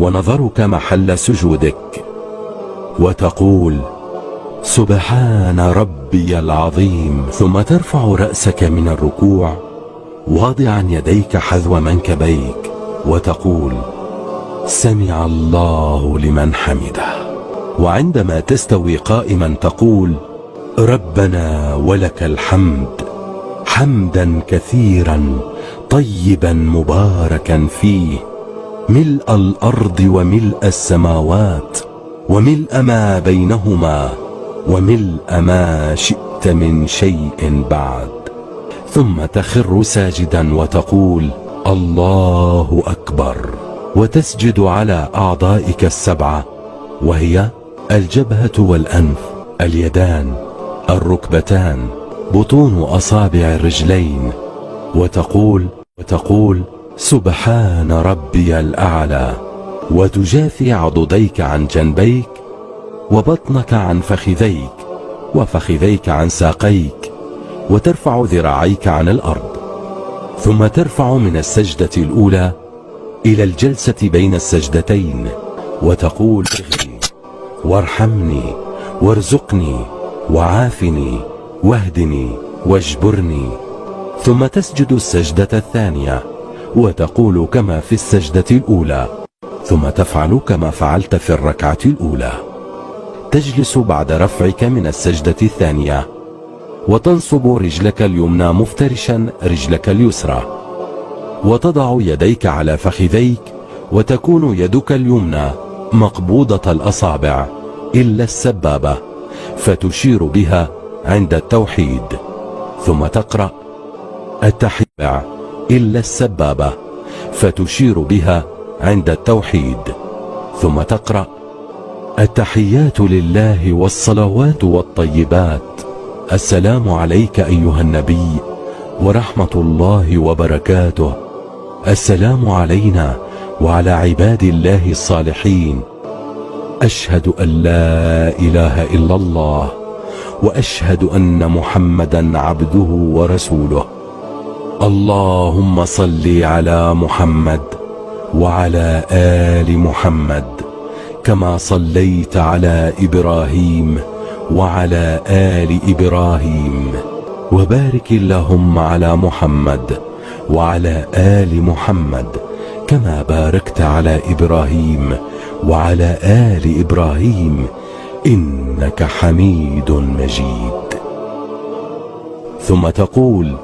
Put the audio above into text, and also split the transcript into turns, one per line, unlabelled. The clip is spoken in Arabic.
ونظرك محل سجودك، وتقول سبحان ربي العظيم، ثم ترفع رأسك من الركوع واضعا يديك حذو منكبيك وتقول سمع الله لمن حمده. وعندما تستوي قائما تقول ربنا ولك الحمد حمدا كثيرا طيبا مباركا فيه، ملء الأرض وملء السماوات وملء ما بينهما وملء ما شئت من شيء بعد. ثم تخر ساجدا وتقول الله أكبر، وتسجد على أعضائك السبعة، وهي الجبهة والأنف، اليدان، الركبتان، بطون أصابع الرجلين، وتقول سبحان ربي الأعلى، وتجافي عضديك عن جنبيك، وبطنك عن فخذيك، وفخذيك عن ساقيك، وترفع ذراعيك عن الأرض. ثم ترفع من السجدة الأولى إلى الجلسة بين السجدتين وتقول اغفرني وارحمني وارزقني وعافني واهدني واجبرني. ثم تسجد السجدة الثانية وتقول كما في السجدة الأولى، ثم تفعل كما فعلت في الركعة الأولى. تجلس بعد رفعك من السجدة الثانية وتنصب رجلك اليمنى مفترشا رجلك اليسرى، وتضع يديك على فخذيك، وتكون يدك اليمنى مقبوضة الأصابع إلا السبابة، فتشير بها عند التوحيد. ثم تقرأ التحيات إلا السبابة، فتشير بها عند التوحيد. ثم تقرأ التحيات لله والصلوات والطيبات، السلام عليك أيها النبي ورحمة الله وبركاته، السلام علينا وعلى عباد الله الصالحين، أشهد أن لا إله إلا الله، وأشهد أن محمدا عبده ورسوله. اللهم صل على محمد وعلى آل محمد كما صليت على إبراهيم وعلى آل إبراهيم، وبارك اللهم على محمد وعلى آل محمد كما باركت على إبراهيم وعلى آل إبراهيم إنك حميد مجيد. ثم تقول